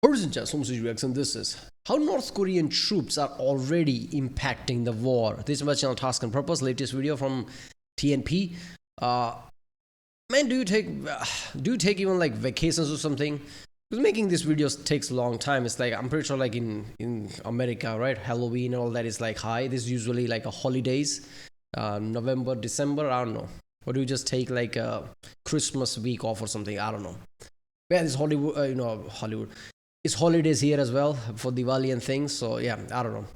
Origin Chat, reaction. This is how North Korean troops are already impacting the war. This is my channel Task and Purpose. Latest video from TNP. Man, do you take even like vacations or something? Because making these videos takes a long time. It's like I'm pretty sure like in America, right? Halloween and all that is like high. This is usually like a holidays, November, December. I don't know. Or do you just take like a Christmas week off or something? I don't know. Yeah, this Hollywood, Hollywood. It's holidays here as well for Diwali and things. So yeah, I don't know.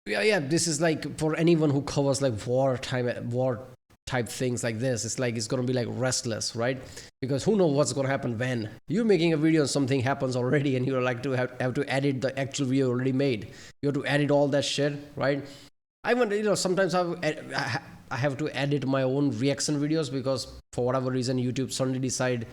Yeah. This is like for anyone who covers like war type things like this. It's like it's gonna be like restless, right? Because who knows what's gonna happen when you're making a video and something happens already, and you're like to have to edit the actual video already made. You have to edit all that shit, right? I want sometimes I have to edit my own reaction videos because for whatever reason YouTube suddenly decide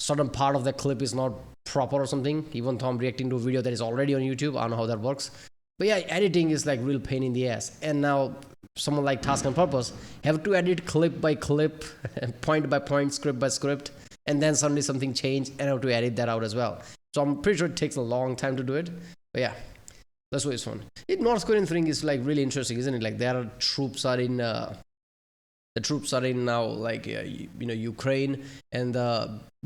certain part of the clip is not proper or something, even though I'm reacting to a video that is already on YouTube. I don't know how that works. But yeah, editing is like real pain in the ass. And now someone like Task and Purpose have to edit clip by clip, point by point, script by script, and then suddenly something changed and I have to edit that out as well. So I'm pretty sure it takes a long time to do it. But yeah, that's what it's fun. The North Korean thing is like really interesting, isn't it? Like the troops are in now, like Ukraine, and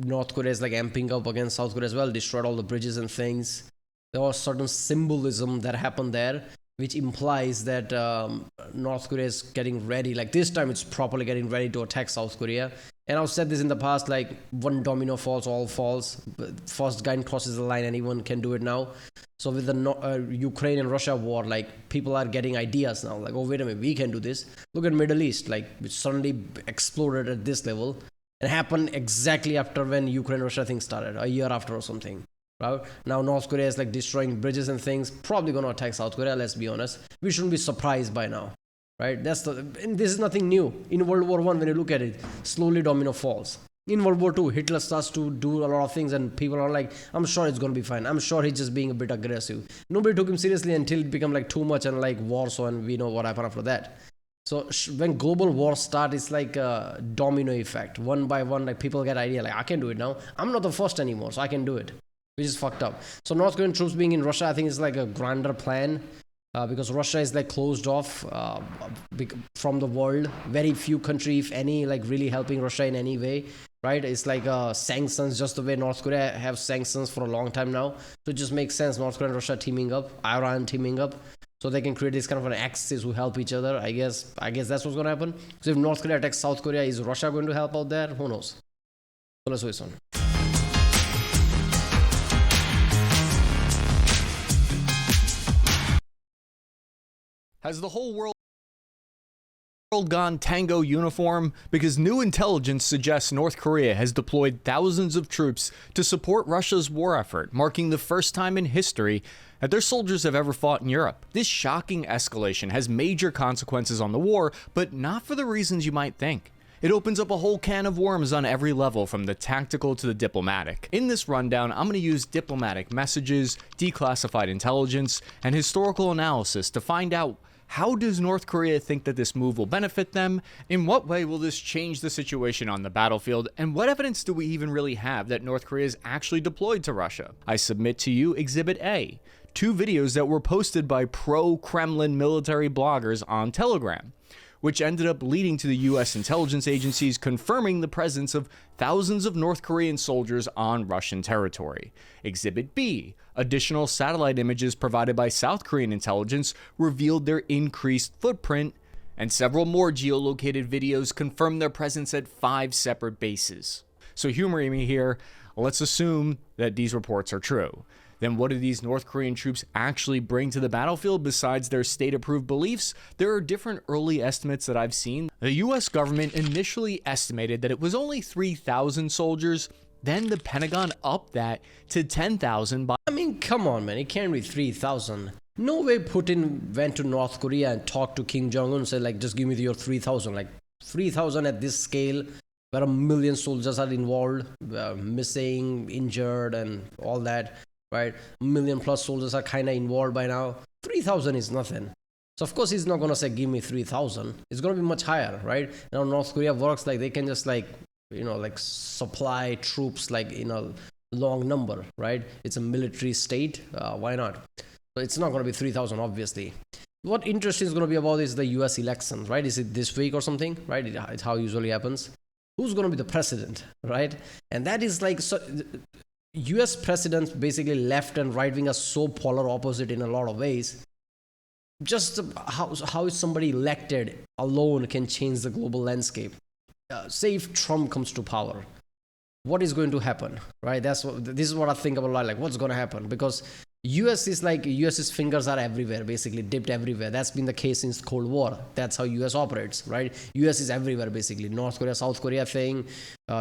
North Korea is like amping up against South Korea as well, destroyed all the bridges and things. There was certain symbolism that happened there, which implies that North Korea is getting ready. Like this time, it's properly getting ready to attack South Korea. And I've said this in the past, like one domino falls, all falls. First guy crosses the line, anyone can do it now. So with the Ukraine and Russia war, like people are getting ideas now. Like, oh, wait a minute, we can do this. Look at Middle East, like which suddenly exploded at this level. It happened exactly after when Ukraine-Russia thing started, a year after or something. Right? Now North Korea is like destroying bridges and things, probably going to attack South Korea, let's be honest. We shouldn't be surprised by now. Right? And this is nothing new. In World War I, when you look at it, slowly domino falls. In World War II, Hitler starts to do a lot of things and people are like, I'm sure it's going to be fine. I'm sure he's just being a bit aggressive. Nobody took him seriously until it became like too much and like Warsaw, and we know what happened after that. So when global wars start, it's like a domino effect. One by one, like people get idea, like I can do it now. I'm not the first anymore, so I can do it, which is fucked up. So North Korean troops being in Russia, I think is like a grander plan. Because Russia is like closed off from the world. Very few countries, if any, like really helping Russia in any way, right? It's like sanctions, just the way North Korea have sanctions for a long time now. So it just makes sense, North Korea and Russia teaming up, Iran teaming up, so they can create this kind of an axis who help each other. I guess that's what's going to happen. So if North Korea attacks South Korea, is Russia going to help out there? Who knows? So let's wait on. Has the whole world gone tango uniform? Because new intelligence suggests North Korea has deployed thousands of troops to support Russia's war effort, marking the first time in history that their soldiers have ever fought in Europe. This shocking escalation has major consequences on the war, but not for the reasons you might think. It opens up a whole can of worms on every level, from the tactical to the diplomatic. In this rundown, I'm going to use diplomatic messages, declassified intelligence, and historical analysis to find out, how does North Korea think that this move will benefit them? In what way will this change the situation on the battlefield? And what evidence do we even really have that North Korea is actually deployed to Russia? I submit to you Exhibit A, 2 videos that were posted by pro-Kremlin military bloggers on Telegram, which ended up leading to the US intelligence agencies confirming the presence of thousands of North Korean soldiers on Russian territory. Exhibit B, additional satellite images provided by South Korean intelligence revealed their increased footprint, and several more geolocated videos confirmed their presence at 5 separate bases. So humoring me here, let's assume that these reports are true. Then what do these North Korean troops actually bring to the battlefield besides their state-approved beliefs? There are different early estimates that I've seen. The US government initially estimated that it was only 3,000 soldiers. Then the Pentagon upped that to 10,000 by... I mean, come on, man. It can't be 3,000. No way Putin went to North Korea and talked to Kim Jong-un and said, like, just give me your 3,000. Like, 3,000 at this scale, where 1 million soldiers are involved, missing, injured, and all that. Right, 1 million plus soldiers are kind of involved by now. 3,000 is nothing. So of course he's not gonna say give me 3,000. It's gonna be much higher, right? Now North Korea works like they can just like like supply troops like long number, right? It's a military state. Why not? So it's not going to be 3,000, obviously. What interesting is going to be about is the US elections, right? Is it this week or something, right? It's how it usually happens. Who's going to be the president, right? And that is like, so, US presidents, basically left and right wing, are so polar opposite in a lot of ways. Just how is somebody elected alone can change the global landscape. Say if Trump comes to power, what is going to happen, right? This is what I think about a lot, like what's going to happen, because US's fingers are everywhere, basically dipped everywhere. That's been the case since Cold War. That's how US operates, right? US is everywhere, basically. North Korea, South Korea thing,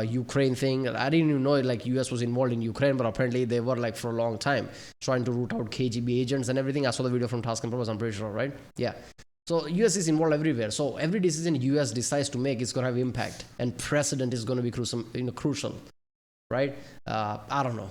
Ukraine thing. I didn't even know like US was involved in Ukraine, but apparently they were like for a long time trying to root out KGB agents and everything. I saw the video from Task and Purpose, I'm pretty sure, right? Yeah. So US is involved everywhere. So every decision US decides to make is going to have impact, and precedent is going to be crucial, right? I don't know.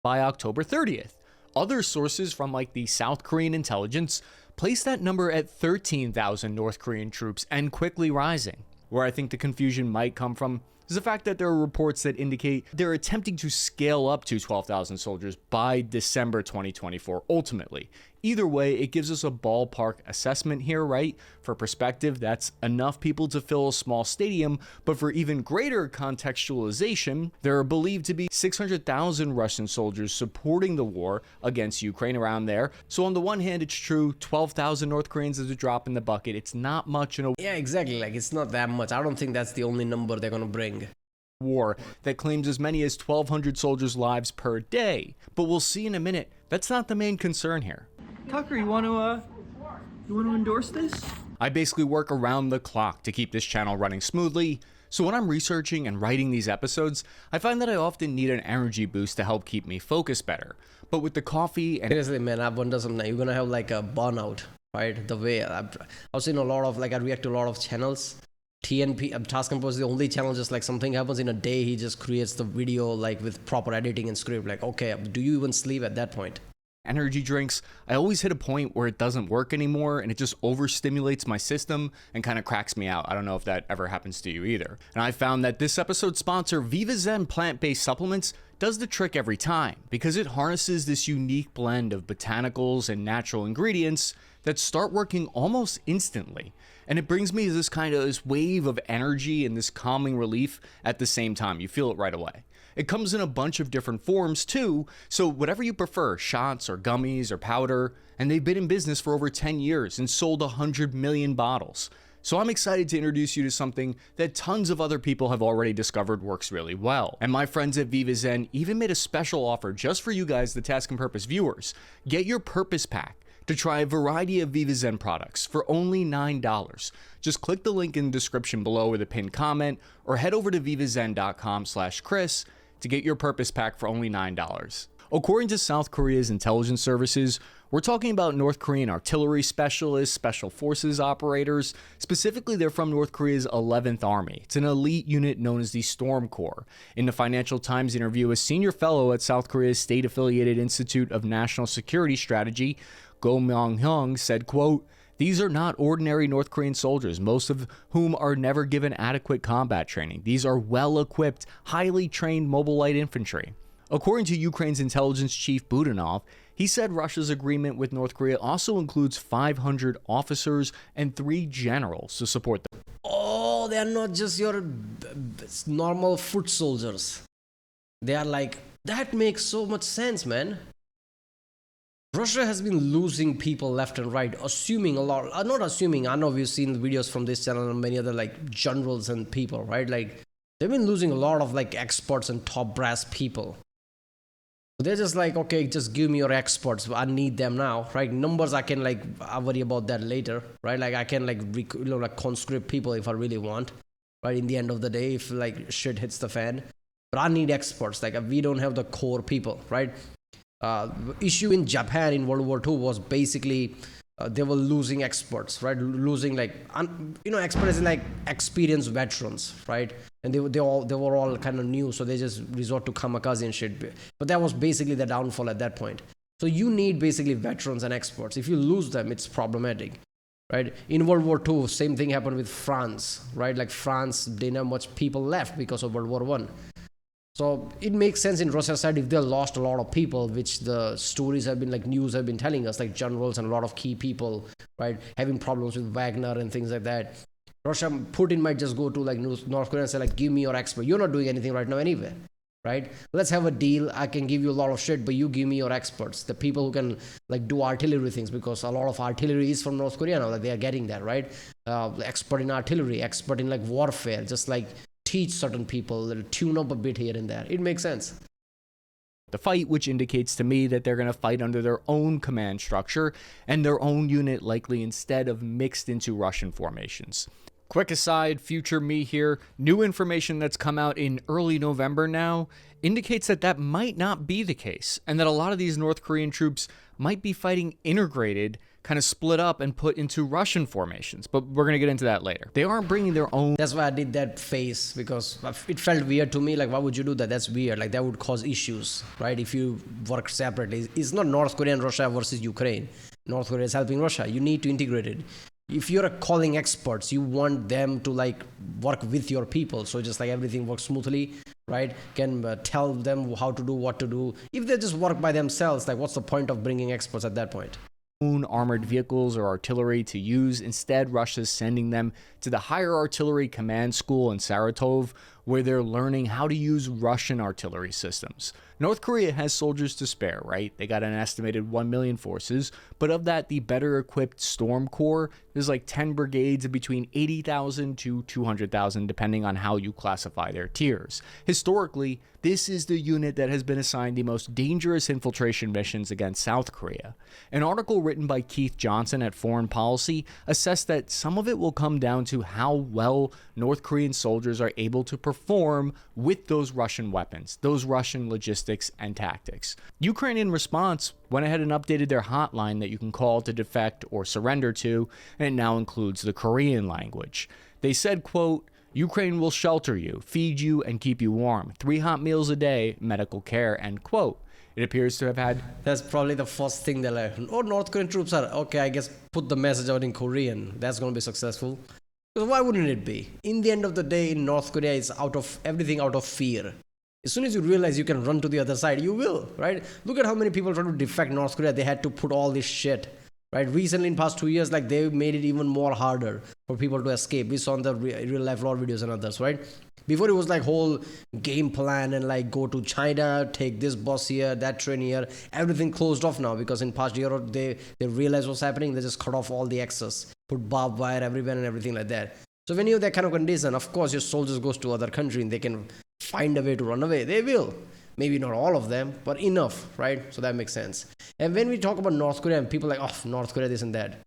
By October 30th. Other sources from like the South Korean intelligence place that number at 13,000 North Korean troops and quickly rising. Where I think the confusion might come from is the fact that there are reports that indicate they're attempting to scale up to 12,000 soldiers by December 2024 ultimately. Either way, it gives us a ballpark assessment here, right? For perspective, that's enough people to fill a small stadium, but for even greater contextualization, there are believed to be 600,000 Russian soldiers supporting the war against Ukraine around there. So on the one hand, it's true, 12,000 North Koreans is a drop in the bucket. It's not much in a Yeah, exactly. Like, it's not that much. I don't think that's the only number they're going to bring. War that claims as many as 1,200 soldiers' lives per day. But we'll see in a minute, that's not the main concern here. Tucker, you want to endorse this? I basically work around the clock to keep this channel running smoothly, so when I'm researching and writing these episodes, I find that I often need an energy boost to help keep me focused better. But with the coffee and seriously, man, I wonder something. You're gonna have like a burnout, right? The way I've seen a lot of, like, I react to a lot of channels. TNP, Task and Purpose is the only channel, just like something happens in a day, he just creates the video like with proper editing and script. Like, okay, do you even sleep at that point? energy drinks, I always hit a point where it doesn't work anymore and it just overstimulates my system and kind of cracks me out. I don't know if that ever happens to you either. And I found that this episode's sponsor, Viva Zen plant-based supplements, does the trick every time because it harnesses this unique blend of botanicals and natural ingredients that start working almost instantly. And it brings me this wave of energy and this calming relief at the same time. You feel it right away. It comes in a bunch of different forms too, so whatever you prefer, shots or gummies or powder, and they've been in business for over 10 years and sold 100 million bottles. So I'm excited to introduce you to something that tons of other people have already discovered works really well. And my friends at Viva Zen even made a special offer just for you guys, the Task and Purpose viewers. Get your Purpose Pack to try a variety of Viva Zen products for only $9. Just click the link in the description below with a pinned comment or head over to vivazen.com/Chris to get your Purpose Pack for only $9. According to South Korea's intelligence services, we're talking about North Korean artillery specialists, special forces operators. Specifically, they're from North Korea's 11th Army. It's an elite unit known as the Storm Corps. In the Financial Times interview, a senior fellow at South Korea's state-affiliated Institute of National Security Strategy, Go Myung-hyung, said, quote, "These are not ordinary North Korean soldiers, most of whom are never given adequate combat training. These are well-equipped, highly trained mobile light infantry." According to Ukraine's intelligence chief Budanov, he said Russia's agreement with North Korea also includes 500 officers and 3 generals to support them. Oh, they are not just your normal foot soldiers. They are like, that makes so much sense, man. Russia has been losing people left and right, assuming a lot. Not assuming, I know we've seen videos from this channel and many other like generals and people, right? Like, they've been losing a lot of like experts and top brass people. They're just like, okay, just give me your experts. I need them now, right? Numbers, I can like, I worry about that later, right? Like, I can like, like conscript people if I really want, right? In the end of the day, if like shit hits the fan. But I need experts. Like, we don't have the core people, right? Issue in Japan in World War II was basically they were losing experts, right? Losing like experts in like experienced veterans, right? And they were all kind of new, so they just resort to kamikaze and shit. But that was basically the downfall at that point. So you need basically veterans and experts. If you lose them, it's problematic, right? In World War II, same thing happened with France, right? Like France didn't have much people left because of World War I. So it makes sense in Russia's side if they lost a lot of people, which the stories have been like news have been telling us, like generals and a lot of key people, right, having problems with Wagner and things like that. Russia, Putin might just go to like North Korea and say like, give me your expert. You're not doing anything right now anyway, right? Let's have a deal. I can give you a lot of shit, but you give me your experts, the people who can like do artillery things, because a lot of artillery is from North Korea now. Like they are getting that, right? Expert in artillery, expert in like warfare, just like teach certain people, tune up a bit here and there. It makes sense. The fight, which indicates to me that they're going to fight under their own command structure and their own unit, likely instead of mixed into Russian formations. Quick aside, future me here, new information that's come out in early November now indicates that that might not be the case, and that a lot of these North Korean troops might be fighting integrated, kind of split up and put into Russian formations, but we're going to get into that later. They aren't bringing their own... That's why I did that face, because it felt weird to me, like why would you do that? That's weird, like that would cause issues, right, if you work separately. It's not North Korea and Russia versus Ukraine. North Korea is helping Russia. You need to integrate it. If you're calling experts, you want them to like work with your people, so just like everything works smoothly, right? Can tell them how to do, what to do. If they just work by themselves, like what's the point of bringing experts at that point? Own armored vehicles or artillery to use. Instead, Russia's sending them to the Higher Artillery Command School in Saratov, where they're learning how to use Russian artillery systems. North Korea has soldiers to spare, right? They got an estimated 1 million forces, but of that, the better equipped Storm Corps, there's like 10 brigades of between 80,000 to 200,000, depending on how you classify their tiers. Historically, this is the unit that has been assigned the most dangerous infiltration missions against South Korea. An article written by Keith Johnson at Foreign Policy assessed that some of it will come down to how well North Korean soldiers are able to perform with those Russian weapons, those Russian logistics and tactics. Ukraine, in response, went ahead and updated their hotline that you can call to defect or surrender to, and it now includes the Korean language. They said, quote, Ukraine will shelter you, feed you, and keep you warm. 3 hot meals a day, medical care, end quote. It appears to have had... That's probably the first thing they're like, oh, North Korean troops are, okay, I guess put the message out in Korean. That's going to be successful. Because why wouldn't it be? In the end of the day, in North Korea, it's everything out of fear. As soon as you realize you can run to the other side, you will, right? Look at how many people try to defect North Korea. They had to put all this shit, right? Recently, in past 2 years, like they made it even more harder for people to escape. We saw on the real life lore videos and others, right? Before it was like whole game plan and like go to China, take this bus here, that train here. Everything closed off now because in past year they realized what's happening. They just cut off all the access, put barbed wire everywhere and everything like that. So when you have that kind of condition, of course your soldiers goes to other country and they can find a way to run away. They will. Maybe not all of them, but enough, right? So that makes sense. And when we talk about North Korea, and people are like, oh, North Korea, this and that.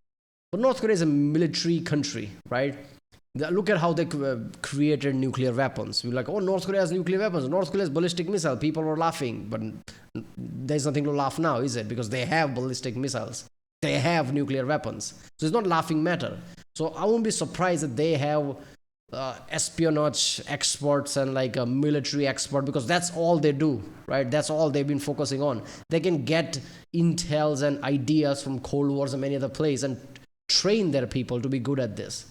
But North Korea is a military country, right? Look at how they created nuclear weapons. We're like, oh, North Korea has nuclear weapons. North Korea has ballistic missile. People were laughing, but there's nothing to laugh now, is it? Because they have ballistic missiles. They have nuclear weapons. So it's not laughing matter. So I won't be surprised that they have espionage experts and like a military expert, because that's all they do, right? That's all they've been focusing on. They can get intels and ideas from Cold Wars and many other places and train their people to be good at this.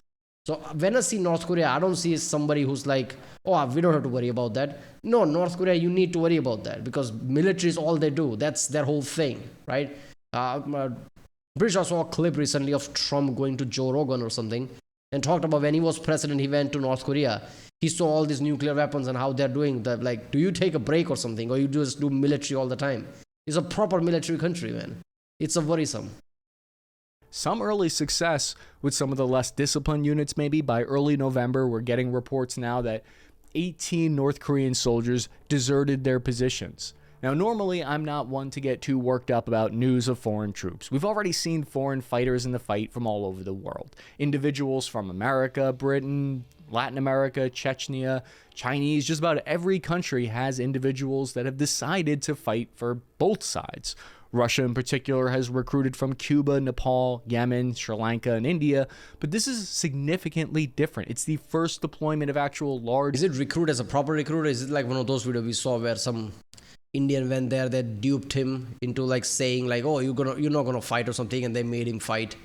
So when I see North Korea, I don't see somebody who's like, oh, we don't have to worry about that. No, North Korea, you need to worry about that because military is all they do. That's their whole thing, right? British I saw a clip recently of Trump going to Joe Rogan or something and talked about when he was president, he went to North Korea. He saw all these nuclear weapons and how they're doing that. Like, do you take a break or something, or you just do military all the time? It's a proper military country, man. It's a worrisome. Some early success with some of the less disciplined units, maybe. By early November, we're getting reports now that 18 North Korean soldiers deserted their positions. Now, normally, I'm not one to get too worked up about news of foreign troops. We've already seen foreign fighters in the fight from all over the world. Individuals from America, Britain, Latin America, Chechnya, Chinese, just about every country has individuals that have decided to fight for both sides. Russia in particular has recruited from Cuba, Nepal, Yemen, Sri Lanka, and India, but this is significantly different. It's the first deployment of actual large... Is it recruit as a proper recruiter? Is it like one of those videos we saw where some Indian went there, they duped him into like saying like, oh, you're not gonna fight or something, and they made him fight?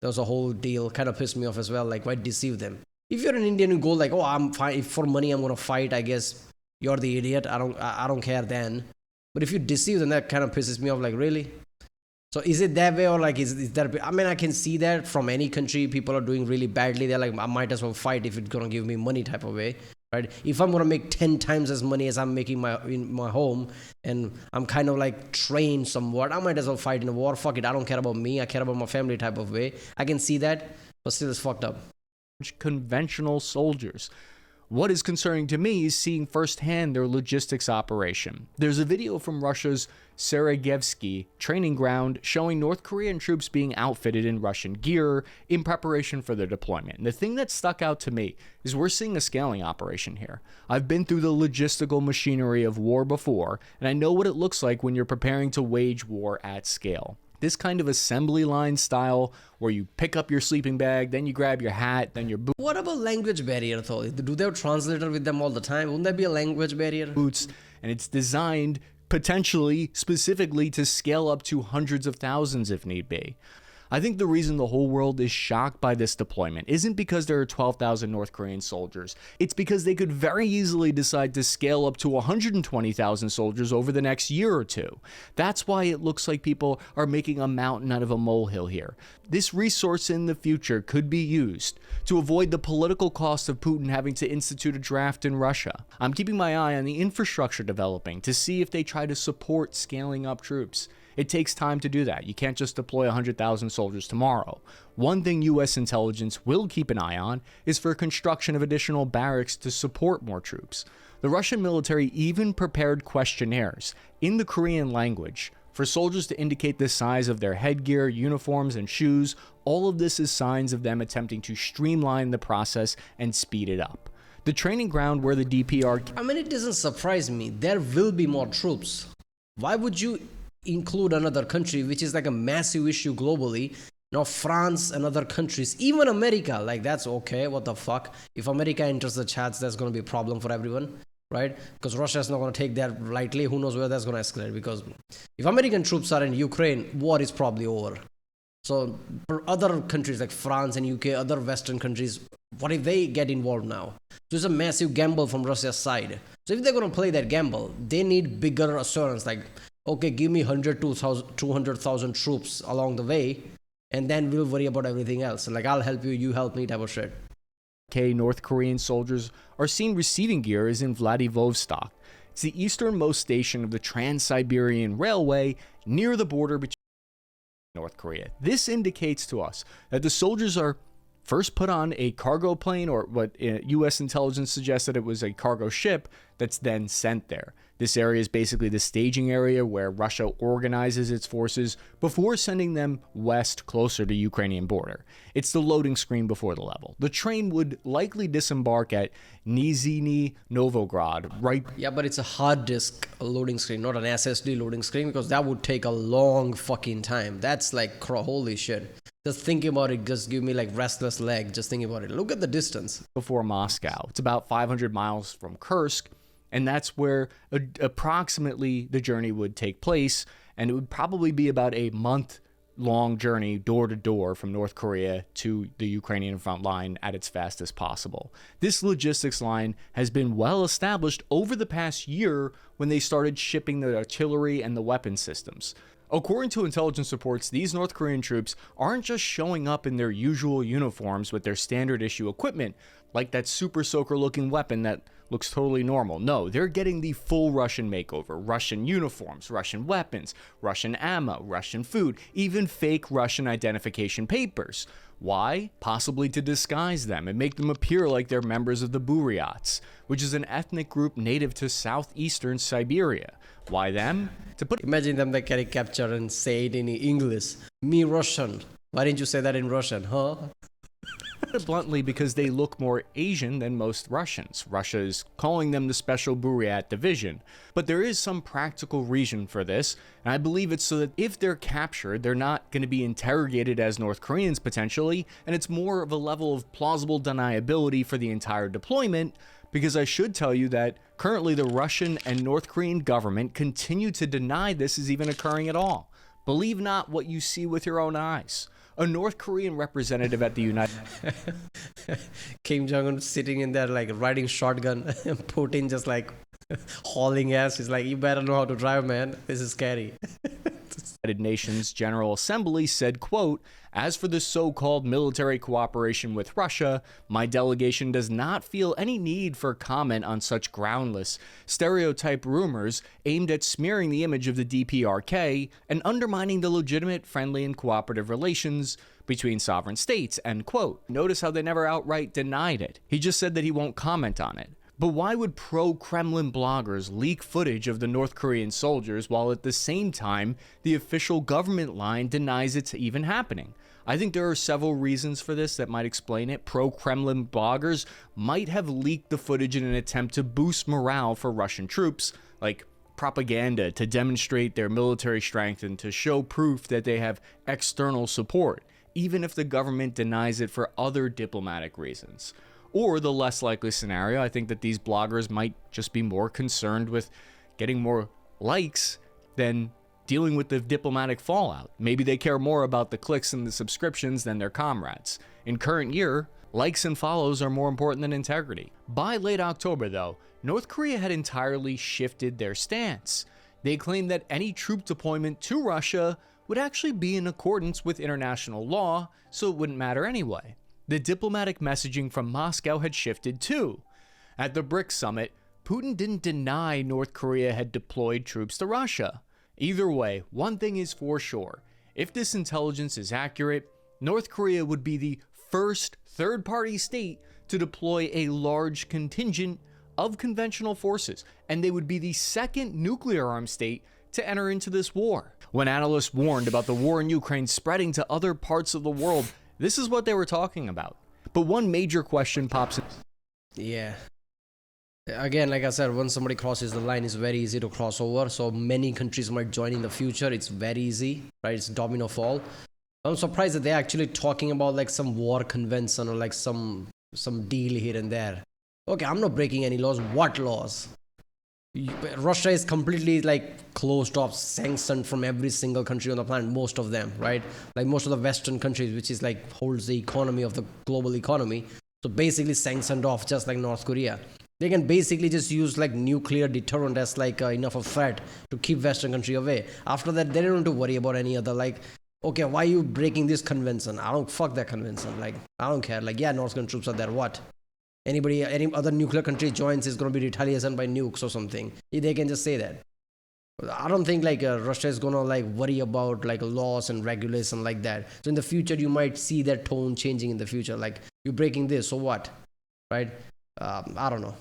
There was a whole deal. Kind of pissed me off as well. Like, why deceive them? If you're an Indian, you go like, oh, I'm fine. If for money I'm gonna fight, I guess you're the idiot. I don't care then. But if you deceive, then that kind of pisses me off. Like, really? So is it that way, or like is that? I mean, I can see that from any country, people are doing really badly. They're like, I might as well fight if it's gonna give me money, type of way, right? If I'm gonna make 10 times as money as I'm making in my home, and I'm kind of like trained somewhat, I might as well fight in a war. Fuck it, I don't care about me. I care about my family, type of way. I can see that, but still, it's fucked up. Conventional soldiers. What is concerning to me is seeing firsthand their logistics operation. There's a video from Russia's Sergeyevsky training ground showing North Korean troops being outfitted in Russian gear in preparation for their deployment. And the thing that stuck out to me is we're seeing a scaling operation here. I've been through the logistical machinery of war before, and I know what it looks like when you're preparing to wage war at scale. This kind of assembly line style where you pick up your sleeping bag, then you grab your hat, then your What about language barrier though? Do they have a translator with them all the time? Wouldn't that be a language barrier? boots, and it's designed potentially specifically to scale up to hundreds of thousands if need be. I think the reason the whole world is shocked by this deployment isn't because there are 12,000 North Korean soldiers. It's because they could very easily decide to scale up to 120,000 soldiers over the next year or two. That's why it looks like people are making a mountain out of a molehill here. This resource in the future could be used to avoid the political cost of Putin having to institute a draft in Russia. I'm keeping my eye on the infrastructure developing to see if they try to support scaling up troops. It takes time to do that. You can't just deploy 100,000 soldiers tomorrow. One thing US intelligence will keep an eye on is for construction of additional barracks to support more troops. The Russian military even prepared questionnaires in the Korean language for soldiers to indicate the size of their headgear, uniforms, and shoes. All of this is signs of them attempting to streamline the process and speed it up. The training ground where the DPR... I mean, it doesn't surprise me. There will be more troops. Why would you include another country, which is like a massive issue globally? Now France and other countries, even America, like that's okay, what the fuck? If America enters the chats, that's going to be a problem for everyone, right? Because Russia is not going to take that lightly. Who knows where that's going to escalate? Because if American troops are in Ukraine, war is probably over. So for other countries like France and UK, other Western countries, what if they get involved now? So it's a massive gamble from Russia's side. So if they're going to play that gamble, they need bigger assurance, like, okay, give me 200,000 troops along the way, and then we'll worry about everything else. Like, I'll help you, you help me, type of shit. North Korean soldiers are seen receiving gear is in Vladivostok. It's the easternmost station of the Trans-Siberian Railway near the border between North Korea. This indicates to us that the soldiers are first put on a cargo plane, or what US intelligence suggested it was a cargo ship, that's then sent there. This area is basically the staging area where Russia organizes its forces before sending them west closer to Ukrainian border. It's the loading screen before the level. The train would likely disembark at Nizhny Novgorod, right? Yeah, but it's a hard disk loading screen, not an SSD loading screen, because that would take a long fucking time. That's like, holy shit. Just thinking about it just give me like restless leg, just thinking about it. Look at the distance. Before Moscow. It's about 500 miles from Kursk, and that's where approximately the journey would take place, and it would probably be about a month-long journey door to door from North Korea to the Ukrainian front line at its fastest possible. This logistics line has been well established over the past year when they started shipping the artillery and the weapon systems. According to intelligence reports, these North Korean troops aren't just showing up in their usual uniforms with their standard issue equipment, like that Super Soaker looking weapon that looks totally normal. No, they're getting the full Russian makeover. Russian uniforms, Russian weapons, Russian ammo, Russian food, even fake Russian identification papers. Why? Possibly to disguise them and make them appear like they're members of the Buryats, which is an ethnic group native to southeastern Siberia. Why them? Imagine them like caricature and say it in English. Me Russian. Why didn't you say that in Russian, huh? Bluntly, because they look more Asian than most Russians. Russia is calling them the Special Buryat Division. But there is some practical reason for this, and I believe it's so that if they're captured, they're not going to be interrogated as North Koreans potentially, and it's more of a level of plausible deniability for the entire deployment, because I should tell you that currently the Russian and North Korean government continue to deny this is even occurring at all. Believe not what you see with your own eyes. A North Korean representative at the United Kim Jong-un sitting in there like riding shotgun and Putin just like hauling ass. He's like, you better know how to drive, man. This is scary. United Nations General Assembly said, quote, "As for the so-called military cooperation with Russia, my delegation does not feel any need for comment on such groundless, stereotype rumors aimed at smearing the image of the DPRK and undermining the legitimate, friendly, and cooperative relations between sovereign states," end quote. Notice how they never outright denied it. He just said that he won't comment on it. But why would pro-Kremlin bloggers leak footage of the North Korean soldiers while at the same time the official government line denies it's even happening? I think there are several reasons for this that might explain it. Pro-Kremlin bloggers might have leaked the footage in an attempt to boost morale for Russian troops, like propaganda to demonstrate their military strength and to show proof that they have external support, even if the government denies it for other diplomatic reasons. Or the less likely scenario, I think that these bloggers might just be more concerned with getting more likes than dealing with the diplomatic fallout. Maybe they care more about the clicks and the subscriptions than their comrades. In current year, likes and follows are more important than integrity. By late October, though, North Korea had entirely shifted their stance. They claimed that any troop deployment to Russia would actually be in accordance with international law, so it wouldn't matter anyway. The diplomatic messaging from Moscow had shifted too. At the BRICS summit, Putin didn't deny North Korea had deployed troops to Russia. Either way, one thing is for sure. If this intelligence is accurate, North Korea would be the first third-party state to deploy a large contingent of conventional forces, and they would be the second nuclear-armed state to enter into this war. When analysts warned about the war in Ukraine spreading to other parts of the world, this is what they were talking about. But one major question pops in. Yeah. Again, like I said, when somebody crosses the line, it's very easy to cross over. So many countries might join in the future. It's very easy, right? It's domino fall. I'm surprised that they're actually talking about like some war convention or like some deal here and there. Okay, I'm not breaking any laws. What laws? Russia is completely like closed off, sanctioned from every single country on the planet, most of them, right? Like most of the Western countries, which is like holds the economy of the global economy. So basically sanctioned off, just like North Korea. They can basically just use like nuclear deterrent as like enough of threat to keep Western country away. After that, they don't have to worry about any other like, okay, why are you breaking this convention? I don't fuck that convention. Like, I don't care. Like, yeah, North Korean troops are there. What? Any other nuclear country joins is going to be retaliation by nukes or something. They can just say that. I don't think like Russia is going to like worry about like laws and regulation like that. So in the future, you might see that tone changing in the future. Like, you're breaking this, so what? Right? I don't know.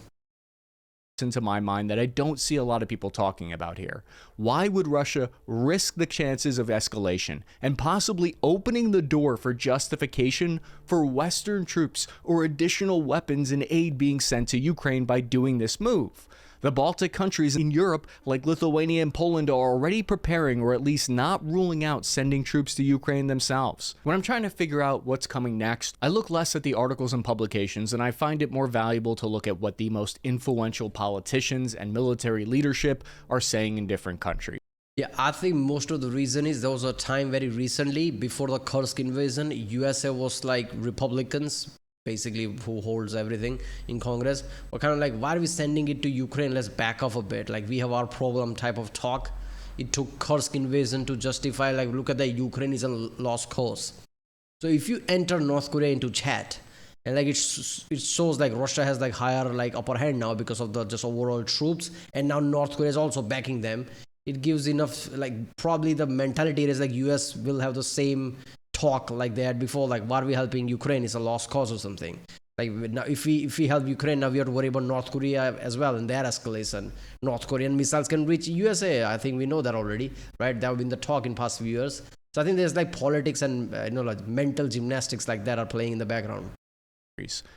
Into my mind that I don't see a lot of people talking about here. Why would Russia risk the chances of escalation and possibly opening the door for justification for Western troops or additional weapons and aid being sent to Ukraine by doing this move? The Baltic countries in Europe, like Lithuania and Poland, are already preparing or at least not ruling out sending troops to Ukraine themselves. When I'm trying to figure out what's coming next, I look less at the articles and publications, and I find it more valuable to look at what the most influential politicians and military leadership are saying in different countries. Yeah, I think most of the reason is there was a time very recently before the Kursk invasion, USA was like Republicans, basically who holds everything in Congress, were kind of like, why are we sending it to Ukraine? Let's back off a bit. Like, we have our problem type of talk. It took Kursk invasion to justify, like, look at that, Ukraine is a lost cause. So if you enter North Korea into chat, and like it shows like Russia has like higher like upper hand now because of the just overall troops, and now North Korea is also backing them. It gives enough, like, probably the mentality is like US will have the same talk like they had before, like, why are we helping Ukraine? It's a lost cause or something. Like, now if we help Ukraine, now we have to worry about North Korea as well and their escalation. North Korean missiles can reach USA. I think we know that already, right? That have been the talk in past few years. So I think there's like politics and like mental gymnastics like that are playing in the background.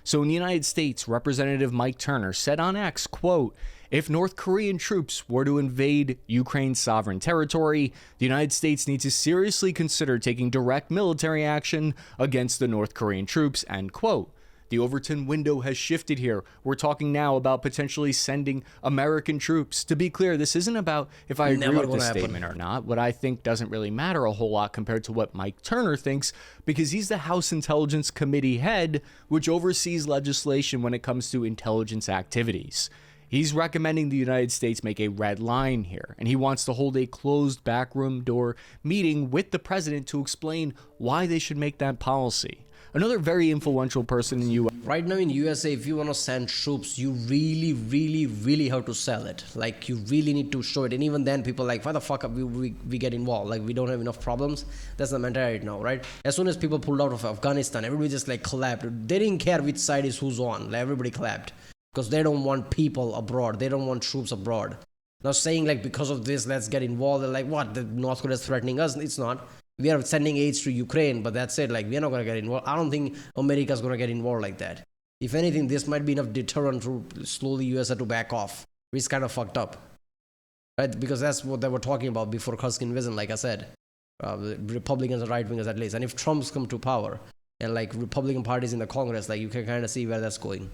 So in the United States, Representative Mike Turner said on X, quote, "If North Korean troops were to invade Ukraine's sovereign territory, the United States needs to seriously consider taking direct military action against the North Korean troops," end quote. The Overton window has shifted here. We're talking now about potentially sending American troops. To be clear, this isn't about if I agree with this statement or not. What I think doesn't really matter a whole lot compared to what Mike Turner thinks, because he's the House Intelligence Committee head, which oversees legislation when it comes to intelligence activities. He's recommending the United States make a red line here, and he wants to hold a closed backroom door meeting with the president to explain why they should make that policy. Another very influential person in U.S. Right now in USA, if you want to send troops, you really have to sell it. Like, you really need to show it. And even then, people are like, why the fuck we get involved? Like, we don't have enough problems. That's the mentality now, right? As soon as people pulled out of Afghanistan, everybody just like clapped. They didn't care which side is who's on. Like, everybody clapped. Because they don't want people abroad. They don't want troops abroad. Now saying like, because of this, let's get involved. They're like, what? The North Korea is threatening us? It's not. We are sending aids to Ukraine, but that's it. Like, we're not going to get involved. I don't think America's going to get involved like that. If anything, this might be enough deterrent to slowly USA to back off, which is kind of fucked up. Right? Because that's what they were talking about before Kursk invasion, like I said. The Republicans and right-wingers at least. And if Trump's come to power, and like Republican parties in the Congress, like, you can kind of see where that's going.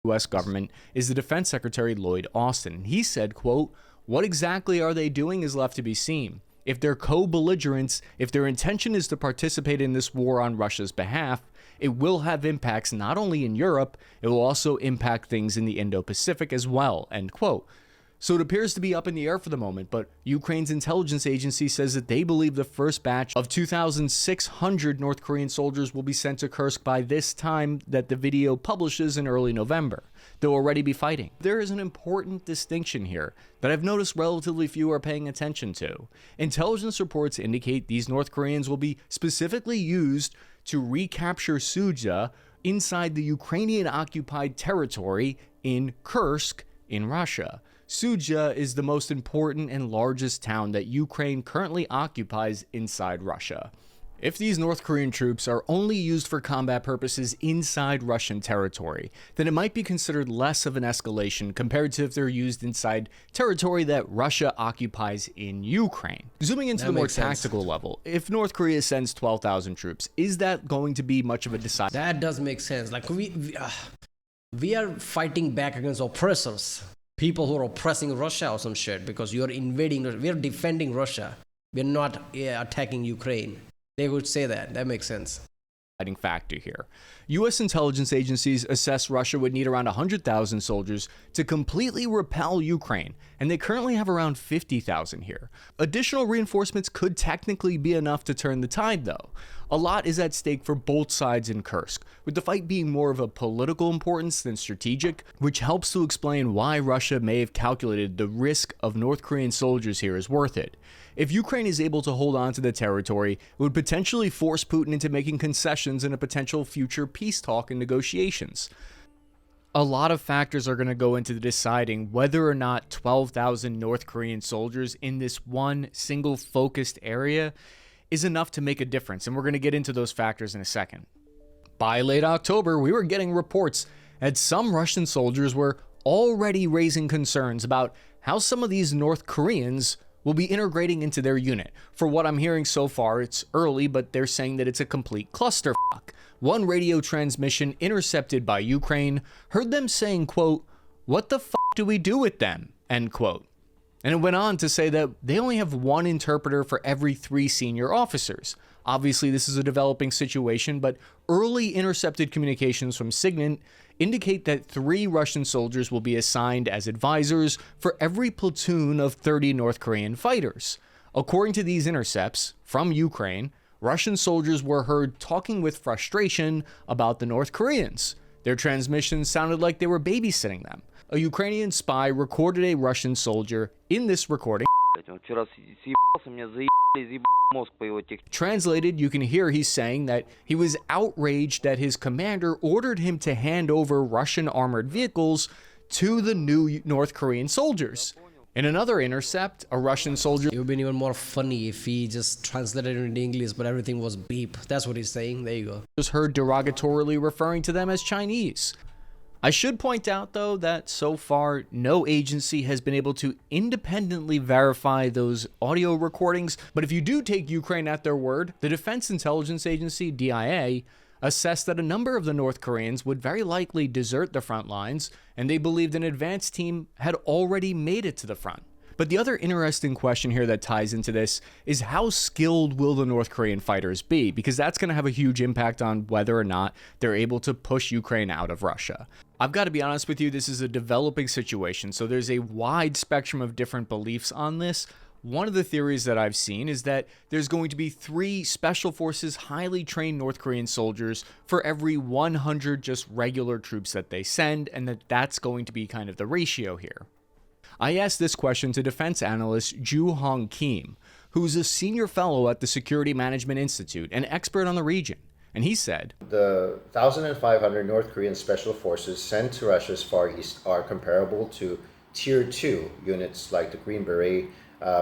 U.S. government is the Defense Secretary Lloyd Austin. He said, quote, "What exactly are they doing is left to be seen. If they're co-belligerents, if their intention is to participate in this war on Russia's behalf, it will have impacts not only in Europe, it will also impact things in the Indo-Pacific as well," end quote. So it appears to be up in the air for the moment, but Ukraine's intelligence agency says that they believe the first batch of 2,600 North Korean soldiers will be sent to Kursk by this time that the video publishes in early November. They'll already be fighting. There is an important distinction here that I've noticed relatively few are paying attention to. Intelligence reports indicate these North Koreans will be specifically used to recapture Suja inside the Ukrainian-occupied territory in Kursk in Russia. Suja is the most important and largest town that Ukraine currently occupies inside Russia. If these North Korean troops are only used for combat purposes inside Russian territory, then it might be considered less of an escalation compared to if they're used inside territory that Russia occupies in Ukraine. Zooming into the more tactical level, if North Korea sends 12,000 troops, is that going to be much of a decisive? That does make sense. Like, we are fighting back against oppressors. People who are oppressing Russia or some shit, because you are invading, we are defending Russia. We are not attacking Ukraine. They would say that. That makes sense. Factor here. U.S. intelligence agencies assess Russia would need around 100,000 soldiers to completely repel Ukraine, and they currently have around 50,000 here. Additional reinforcements could technically be enough to turn the tide, though. A lot is at stake for both sides in Kursk, with the fight being more of a political importance than strategic, which helps to explain why Russia may have calculated the risk of North Korean soldiers here is worth it. If Ukraine is able to hold on to the territory, it would potentially force Putin into making concessions in a potential future peace talk and negotiations. A lot of factors are going to go into deciding whether or not 12,000 North Korean soldiers in this one single focused area is enough to make a difference, and we're going to get into those factors in a second. By late October, we were getting reports that some Russian soldiers were already raising concerns about how some of these North Koreans will be integrating into their unit. For what I'm hearing so far, it's early, but they're saying that it's a complete clusterfuck. One radio transmission intercepted by Ukraine heard them saying, quote, "What the fuck do we do with them?" end quote. And it went on to say that they only have one interpreter for every 3 senior officers. Obviously, this is a developing situation, but early intercepted communications from Signet indicate that 3 Russian soldiers will be assigned as advisors for every platoon of 30 North Korean fighters. According to these intercepts from Ukraine, Russian soldiers were heard talking with frustration about the North Koreans. Their transmissions sounded like they were babysitting them. A Ukrainian spy recorded a Russian soldier in this recording. Translated, you can hear he's saying that he was outraged that his commander ordered him to hand over Russian armored vehicles to the new North Korean soldiers. In another intercept, a Russian soldier... It would have been even more funny if he just translated it into English, but everything was beep. That's what he's saying. There you go. ...was heard derogatorily referring to them as Chinese. I should point out, though, that so far, no agency has been able to independently verify those audio recordings. But if you do take Ukraine at their word, the Defense Intelligence Agency, DIA, assessed that a number of the North Koreans would very likely desert the front lines, and they believed an advance team had already made it to the front. But the other interesting question here that ties into this is how skilled will the North Korean fighters be? Because that's going to have a huge impact on whether or not they're able to push Ukraine out of Russia. I've got to be honest with you, this is a developing situation, so there's a wide spectrum of different beliefs on this. One of the theories that I've seen is that there's going to be 3 Special Forces highly trained North Korean soldiers for every 100 just regular troops that they send, and that's going to be kind of the ratio here. I asked this question to defense analyst Ju Hong Kim, who's a senior fellow at the Security Management Institute, an expert on the region. And he said, the 1,500 North Korean special forces sent to Russia's Far East are comparable to Tier 2 units like the Green Beret,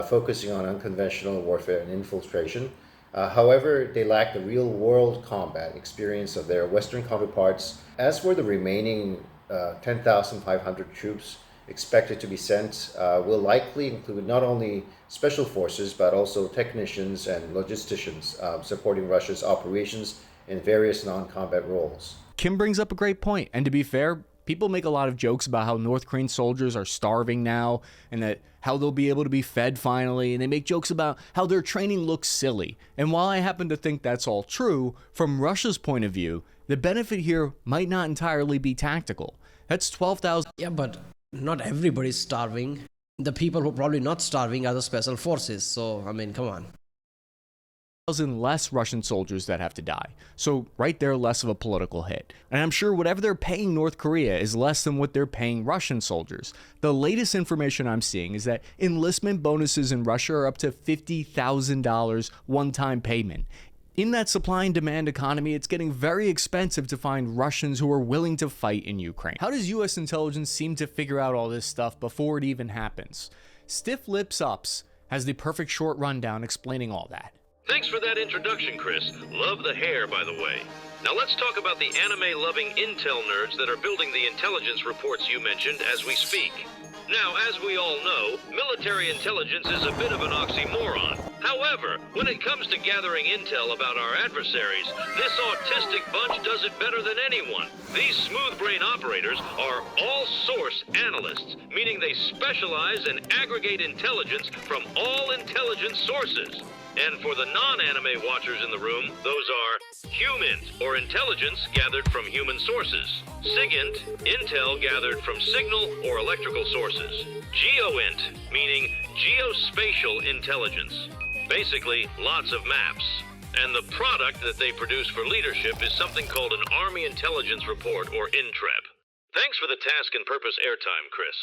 focusing on unconventional warfare and infiltration. However, they lack the real-world combat experience of their Western counterparts. As for the remaining 10,500 troops expected to be sent, will likely include not only special forces, but also technicians and logisticians supporting Russia's operations in various non-combat roles. Kim brings up a great point, and to be fair, people make a lot of jokes about how North Korean soldiers are starving now and that how they'll be able to be fed finally, and they make jokes about how their training looks silly. And while I happen to think that's all true, from Russia's point of view, the benefit here might not entirely be tactical. That's 12,000. Yeah, but not everybody's starving. The people who are probably not starving are the special forces. So, I mean, come on. Less Russian soldiers that have to die. So right there, less of a political hit. And I'm sure whatever they're paying North Korea is less than what they're paying Russian soldiers. The latest information I'm seeing is that enlistment bonuses in Russia are up to $50,000 one-time payment. In that supply and demand economy, it's getting very expensive to find Russians who are willing to fight in Ukraine. How does US intelligence seem to figure out all this stuff before it even happens? Stiff Lips Ups has the perfect short rundown explaining all that. Thanks for that introduction, Chris. Love the hair, by the way. Now let's talk about the anime-loving intel nerds that are building the intelligence reports you mentioned as we speak. Now, as we all know, military intelligence is a bit of an oxymoron. However, when it comes to gathering intel about our adversaries, this autistic bunch does it better than anyone. These smooth brain operators are all-source analysts, meaning they specialize and aggregate intelligence from all intelligence sources. And for the non-anime watchers in the room, those are HUMINT, or intelligence gathered from human sources. SIGINT, intel gathered from signal or electrical sources. GEOINT, meaning geospatial intelligence. Basically, lots of maps. And the product that they produce for leadership is something called an Army Intelligence Report, or INTREP. Thanks for the task and purpose airtime, Chris.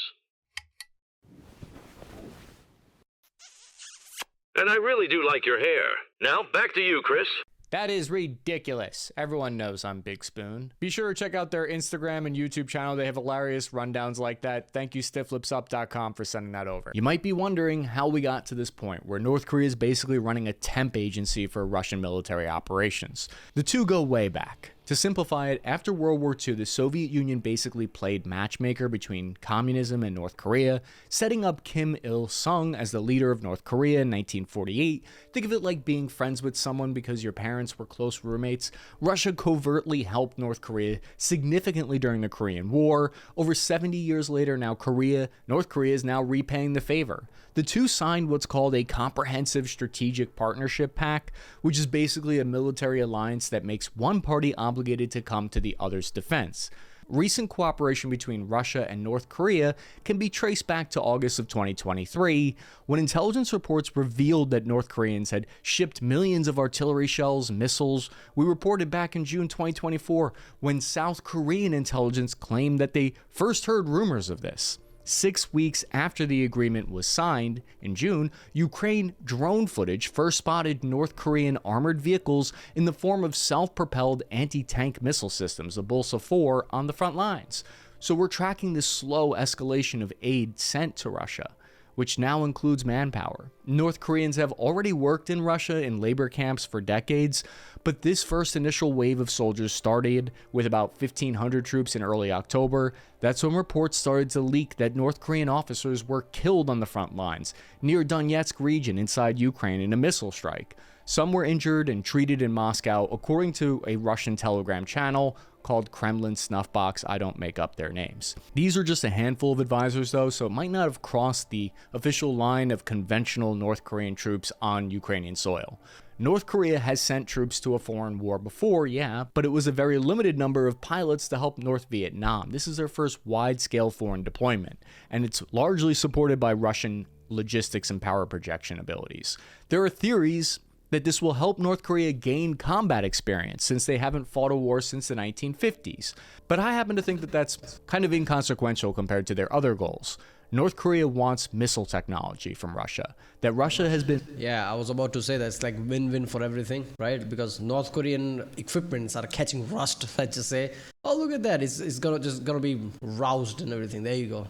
And I really do like your hair. Now, back to you, Chris. That is ridiculous. Everyone knows I'm Big Spoon. Be sure to check out their Instagram and YouTube channel. They have hilarious rundowns like that. Thank you, stifflipsup.com, for sending that over. You might be wondering how we got to this point where North Korea is basically running a temp agency for Russian military operations. The two go way back. To simplify it, after World War II, the Soviet Union basically played matchmaker between communism and North Korea, setting up Kim Il-sung as the leader of North Korea in 1948. Think of it like being friends with someone because your parents were close roommates. Russia covertly helped North Korea significantly during the Korean War. Over 70 years later, North Korea is now repaying the favor. The two signed what's called a Comprehensive Strategic Partnership Pact, which is basically a military alliance that makes one party obligated to come to the other's defense. Recent cooperation between Russia and North Korea can be traced back to August of 2023, when intelligence reports revealed that North Koreans had shipped millions of artillery shells, missiles. We reported back in June 2024 when South Korean intelligence claimed that they first heard rumors of this. 6 weeks after the agreement was signed, in June, Ukraine drone footage first spotted North Korean armored vehicles in the form of self-propelled anti-tank missile systems, the Bolsa-4, on the front lines. So we're tracking this slow escalation of aid sent to Russia, which now includes manpower. North Koreans have already worked in Russia in labor camps for decades, but this first initial wave of soldiers started with about 1,500 troops in early October. That's when reports started to leak that North Korean officers were killed on the front lines near Donetsk region inside Ukraine in a missile strike. Some were injured and treated in Moscow, according to a Russian telegram channel called Kremlin Snuffbox. I don't make up their names. These are just a handful of advisors though, so it might not have crossed the official line of conventional North Korean troops on Ukrainian soil. North Korea has sent troops to a foreign war before, yeah, but it was a very limited number of pilots to help North Vietnam. This is their first wide-scale foreign deployment, and it's largely supported by Russian logistics and power projection abilities. There are theories that this will help North Korea gain combat experience since they haven't fought a war since the 1950s. But I happen to think that that's kind of inconsequential compared to their other goals. North Korea wants missile technology from Russia, that Russia has been... Yeah, I was about to say that's like win-win for everything, right? Because North Korean equipments are catching rust, let's just say. Oh, look at that. It's gonna be roused and everything. There you go.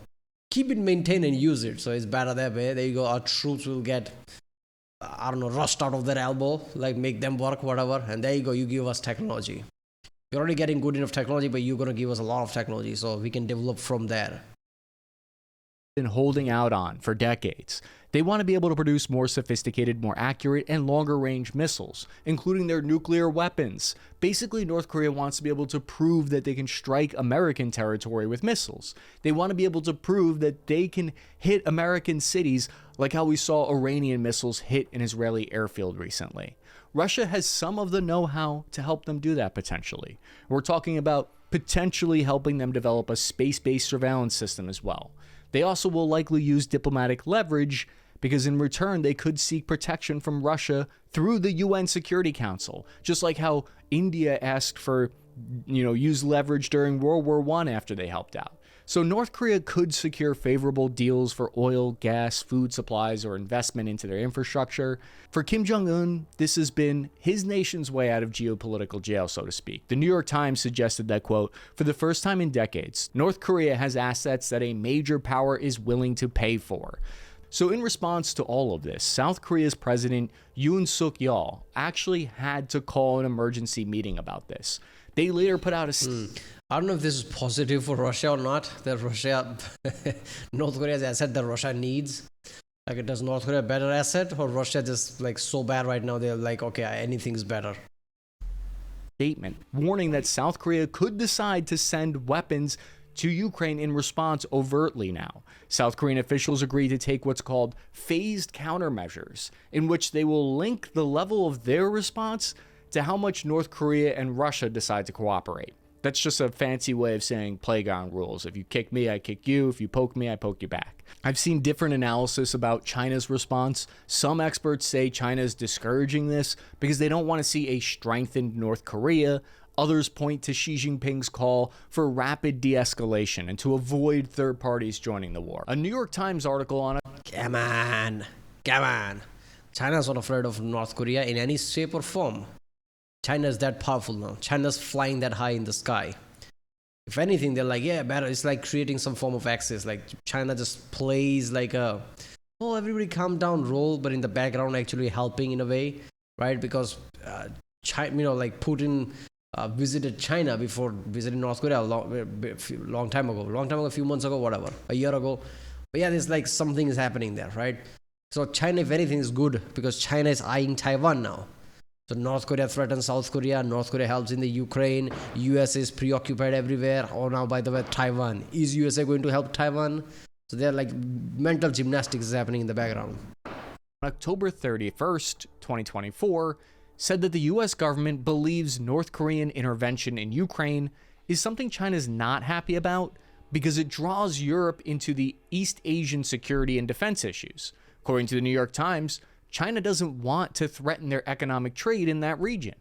Keep it maintained and use it. So it's better that way. There you go. Our troops will get, I don't know, rust out of their elbow, like make them work, whatever. And there you go. You give us technology. You're already getting good enough technology, but you're going to give us a lot of technology so we can develop from there. Been holding out on for decades. They want to be able to produce more sophisticated, more accurate, and longer-range missiles, including their nuclear weapons. Basically, North Korea wants to be able to prove that they can strike American territory with missiles. They want to be able to prove that they can hit American cities like how we saw Iranian missiles hit an Israeli airfield recently. Russia has some of the know-how to help them do that potentially. We're talking about potentially helping them develop a space-based surveillance system as well. They also will likely use diplomatic leverage because in return they could seek protection from Russia through the UN Security Council, just like how India asked for, use leverage during World War I after they helped out. So North Korea could secure favorable deals for oil, gas, food supplies, or investment into their infrastructure. For Kim Jong-un, this has been his nation's way out of geopolitical jail, so to speak. The New York Times suggested that, quote, for the first time in decades, North Korea has assets that a major power is willing to pay for. So in response to all of this, South Korea's president Yoon Suk-yeol actually had to call an emergency meeting about this. They later put out a... I don't know if this is positive for Russia or not, that North Korea's asset that Russia needs. Like, does North Korea a better asset, or Russia just like so bad right now they're like, okay, anything's better? Statement warning that South Korea could decide to send weapons to Ukraine in response overtly now. South Korean officials agreed to take what's called phased countermeasures, in which they will link the level of their response to how much North Korea and Russia decide to cooperate. That's just a fancy way of saying playground rules. If you kick me, I kick you. If you poke me, I poke you back. I've seen different analysis about China's response. Some experts say China is discouraging this because they don't want to see a strengthened North Korea. Others point to Xi Jinping's call for rapid de-escalation and to avoid third parties joining the war. A New York Times article on it. Come on. China's not afraid of North Korea in any shape or form. China is that powerful now. China's flying that high in the sky. If anything, they're like, yeah, better. It's like creating some form of axis. Like China just plays like a, oh, everybody calm down role, but in the background actually helping in a way, right? Because, like Putin visited China before visiting North Korea a long time ago, a few months ago, whatever, a year ago. But yeah, there's like something is happening there, right? So China, if anything, is good because China is eyeing Taiwan now. So North Korea threatens South Korea, North Korea helps in the Ukraine, US is preoccupied everywhere. Oh, now by the way, Taiwan. Is USA going to help Taiwan? So they're like mental gymnastics is happening in the background. October 31st, 2024, said that the US government believes North Korean intervention in Ukraine is something China's not happy about because it draws Europe into the East Asian security and defense issues. According to the New York Times, China doesn't want to threaten their economic trade in that region.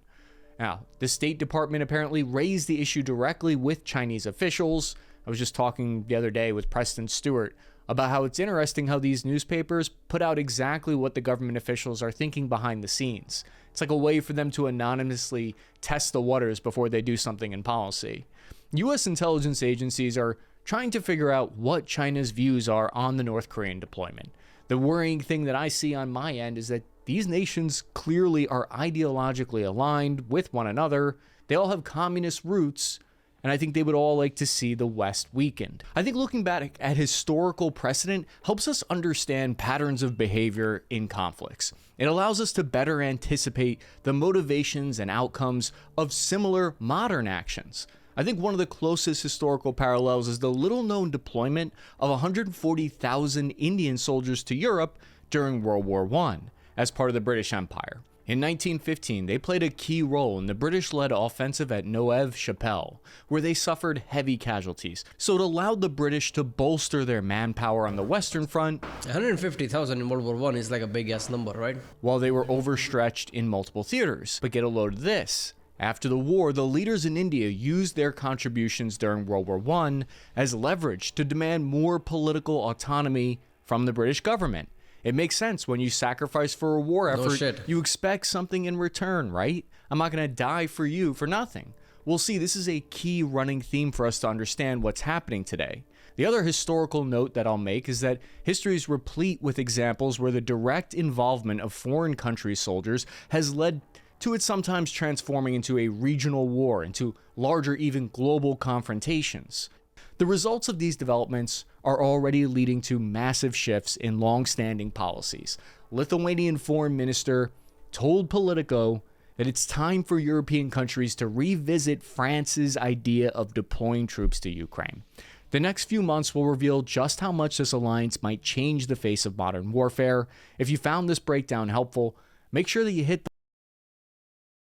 Now, the State Department apparently raised the issue directly with Chinese officials. I was just talking the other day with Preston Stewart about how it's interesting how these newspapers put out exactly what the government officials are thinking behind the scenes. It's like a way for them to anonymously test the waters before they do something in policy. U.S. intelligence agencies are trying to figure out what China's views are on the North Korean deployment. The worrying thing that I see on my end is that these nations clearly are ideologically aligned with one another. They all have communist roots, and I think they would all like to see the West weakened. I think looking back at historical precedent helps us understand patterns of behavior in conflicts. It allows us to better anticipate the motivations and outcomes of similar modern actions. I think one of the closest historical parallels is the little-known deployment of 140,000 Indian soldiers to Europe during World War I as part of the British Empire. In 1915, they played a key role in the British-led offensive at Neuve-Chapelle, where they suffered heavy casualties, so it allowed the British to bolster their manpower on the Western Front. 150,000 in World War I is like a big-ass number, right? While they were overstretched in multiple theaters. But get a load of this. After the war, the leaders in India used their contributions during World War I as leverage to demand more political autonomy from the British government. It makes sense. When you sacrifice for a war effort, you expect something in return, right? I'm not going to die for you for nothing. We'll see, this is a key running theme for us to understand what's happening today. The other historical note that I'll make is that history is replete with examples where the direct involvement of foreign country soldiers has led to it sometimes transforming into a regional war, into larger, even global confrontations. The results of these developments are already leading to massive shifts in long-standing policies. Lithuanian Foreign Minister told Politico that it's time for European countries to revisit France's idea of deploying troops to Ukraine. The next few months will reveal just how much this alliance might change the face of modern warfare. If you found this breakdown helpful, make sure that you hit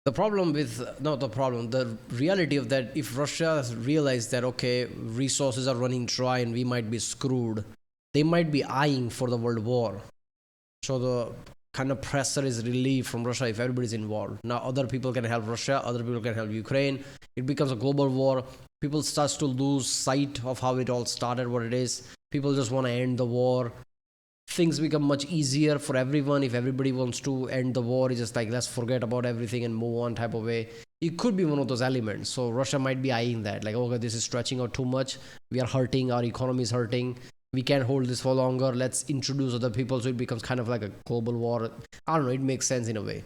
the reality of that, if Russia realized that, okay, resources are running dry and we might be screwed, they might be eyeing for the world war. So the kind of pressure is relieved from Russia if everybody's involved. Now other people can help Russia, other people can help Ukraine. It becomes a global war. People start to lose sight of how it all started, what it is. People just want to end the war. Things become much easier for everyone. If everybody wants to end the war, it's just like, let's forget about everything and move on type of way. It could be one of those elements. So Russia might be eyeing that, like, okay, this is stretching out too much. We are hurting. Our economy is hurting. We can't hold this for longer. Let's introduce other people. So it becomes kind of like a global war. I don't know. It makes sense in a way.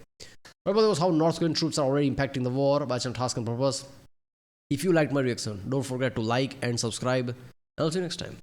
But that was how North Korean troops are already impacting the war by some task and purpose. If you liked my reaction, don't forget to like and subscribe. I'll see you next time.